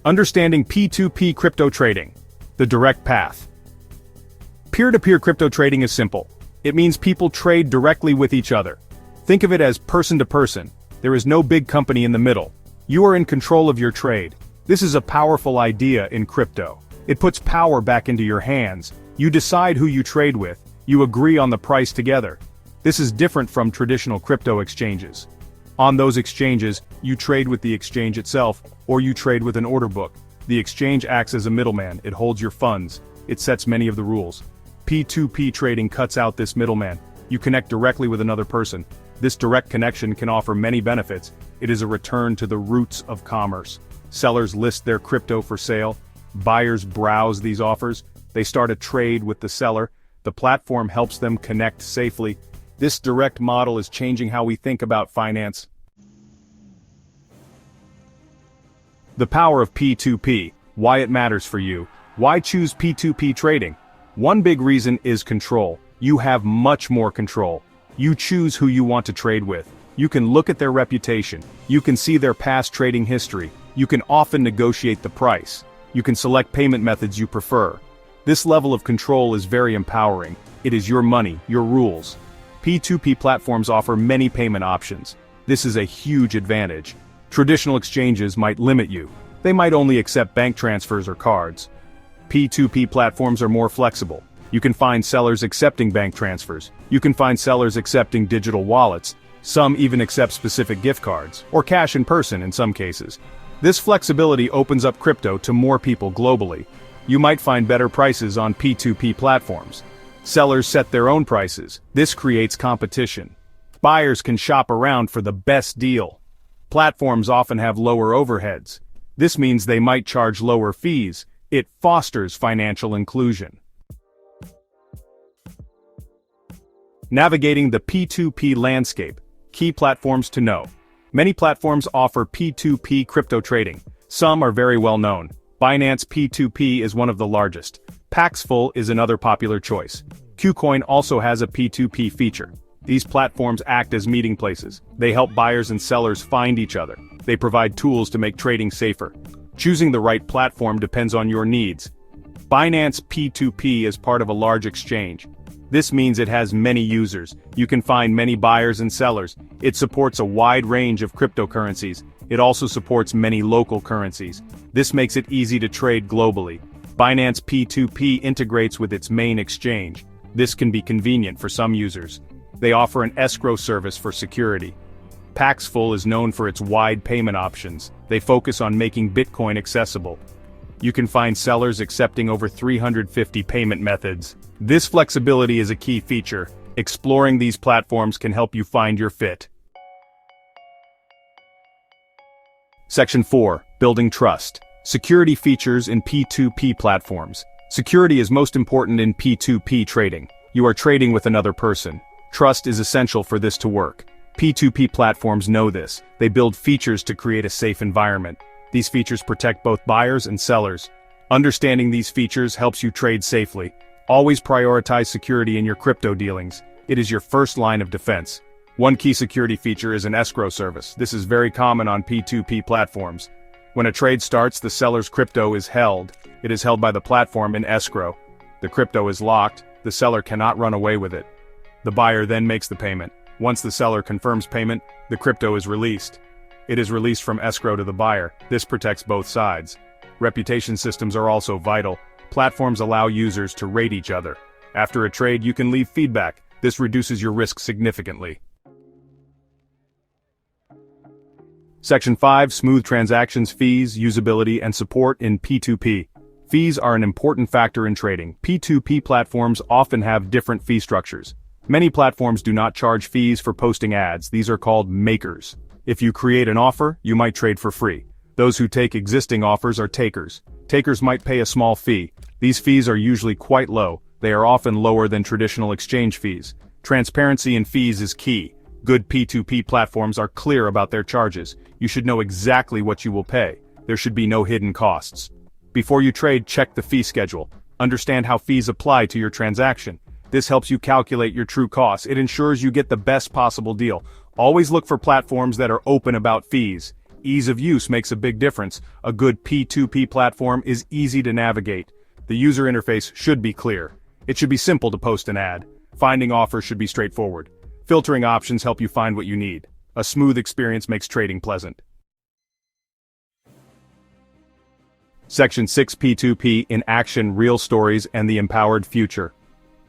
Understanding P2P crypto trading. The direct path. Peer-to-peer crypto trading is simple. It means people trade directly with each other. Think of it as person to person. There is no big company in the middle. You are in control of your trade. This is a powerful idea in crypto. It puts power back into your hands. You decide who you trade with. You agree on the price together. This is different from traditional crypto exchanges. On those exchanges, you trade with the exchange itself, or you trade with an order book. The exchange acts as a middleman. It holds your funds. It sets many of the rules. P2P trading cuts out this middleman. You connect directly with another person. This direct connection can offer many benefits. It is a return to the roots of commerce. Sellers list their crypto for sale. Buyers browse these offers. They start a trade with the seller. The platform helps them connect safely. This direct model is changing how we think about finance. The power of P2P, why it matters for you. Why choose P2P trading? One big reason is control. You have much more control. You choose who you want to trade with. You can look at their reputation. You can see their past trading history. You can often negotiate the price. You can select payment methods you prefer. This level of control is very empowering. It is your money, your rules. P2P platforms offer many payment options. This is a huge advantage. Traditional exchanges might limit you. They might only accept bank transfers or cards. P2P platforms are more flexible. You can find sellers accepting bank transfers. You can find sellers accepting digital wallets. Some even accept specific gift cards, or cash in person in some cases. This flexibility opens up crypto to more people globally. You might find better prices on P2P platforms. Sellers set their own prices. This creates competition. Buyers can shop around for the best deal. Platforms often have lower overheads. This means they might charge lower fees. It fosters financial inclusion. Navigating the P2P landscape. Key platforms to know. Many platforms offer P2P crypto trading. Some are very well known. Binance P2P is one of the largest. Paxful is another popular choice. KuCoin also has a P2P feature. These platforms act as meeting places. They help buyers and sellers find each other. They provide tools to make trading safer. Choosing the right platform depends on your needs. Binance P2P is part of a large exchange. This means it has many users. You can find many buyers and sellers. It supports a wide range of cryptocurrencies. It also supports many local currencies. This makes it easy to trade globally. Binance P2P integrates with its main exchange. This can be convenient for some users. They offer an escrow service for security. Paxful is known for its wide payment options. They focus on making Bitcoin accessible. You can find sellers accepting over 350 payment methods. This flexibility is a key feature. Exploring these platforms can help you find your fit. Section 4. Building trust. Security features in P2P platforms. Security is most important in P2P trading. You are trading with another person. Trust is essential for this to work. P2P platforms know this. They build features to create a safe environment. These features protect both buyers and sellers. Understanding these features helps you trade safely. Always prioritize security in your crypto dealings. It is your first line of defense. One key security feature is an escrow service. This is very common on P2P platforms. When a trade starts, the seller's crypto is held. It is held by the platform in escrow. The crypto is locked. The seller cannot run away with it. The buyer then makes the payment. Once the seller confirms payment, the crypto is released. It is released from escrow to the buyer. This protects both sides. Reputation systems are also vital. Platforms allow users to rate each other. After a trade, you can leave feedback. This reduces your risk significantly. Section 5. Smooth transactions, fees, usability, and support in P2P. Fees are an important factor in trading. P2P platforms often have different fee structures. Many platforms do not charge fees for posting ads. These are called makers. If you create an offer, you might trade for free. Those who take existing offers are takers. Takers might pay a small fee. These fees are usually quite low. They are often lower than traditional exchange fees. Transparency in fees is key. Good P2P platforms are clear about their charges. You should know exactly what you will pay. There should be no hidden costs. Before you trade, check the fee schedule. Understand how fees apply to your transaction. This helps you calculate your true costs. It ensures you get the best possible deal. Always look for platforms that are open about fees. Ease of use makes a big difference. A good P2P platform is easy to navigate. The user interface should be clear. It should be simple to post an ad. Finding offers should be straightforward. Filtering options help you find what you need. A smooth experience makes trading pleasant. Section 6 P2P in action, real stories and the empowered future.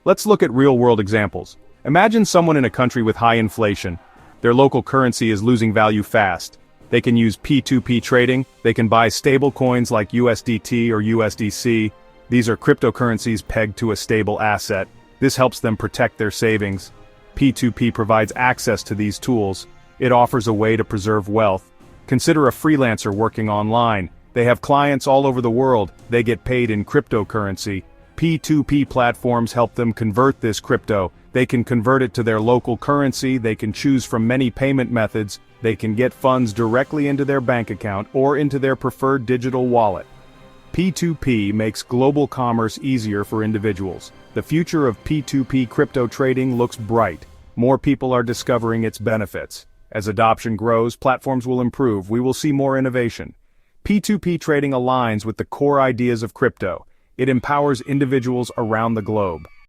Let's look at real-world examples. Imagine someone in a country with high inflation. Their local currency is losing value fast. They can use P2P trading. They can buy stable coins like USDT or USDC. These are cryptocurrencies pegged to a stable asset. This helps them protect their savings. P2P provides access to these tools. It offers a way to preserve wealth. Consider a freelancer working online. They have clients all over the world. They get paid in cryptocurrency. P2P platforms help them convert this crypto. They can convert it to their local currency. They can choose from many payment methods. They can get funds directly into their bank account or into their preferred digital wallet. P2P makes global commerce easier for individuals. The future of P2P crypto trading looks bright. More people are discovering its benefits. As adoption grows, platforms will improve. We will see more innovation. P2P trading aligns with the core ideas of crypto. It empowers individuals around the globe.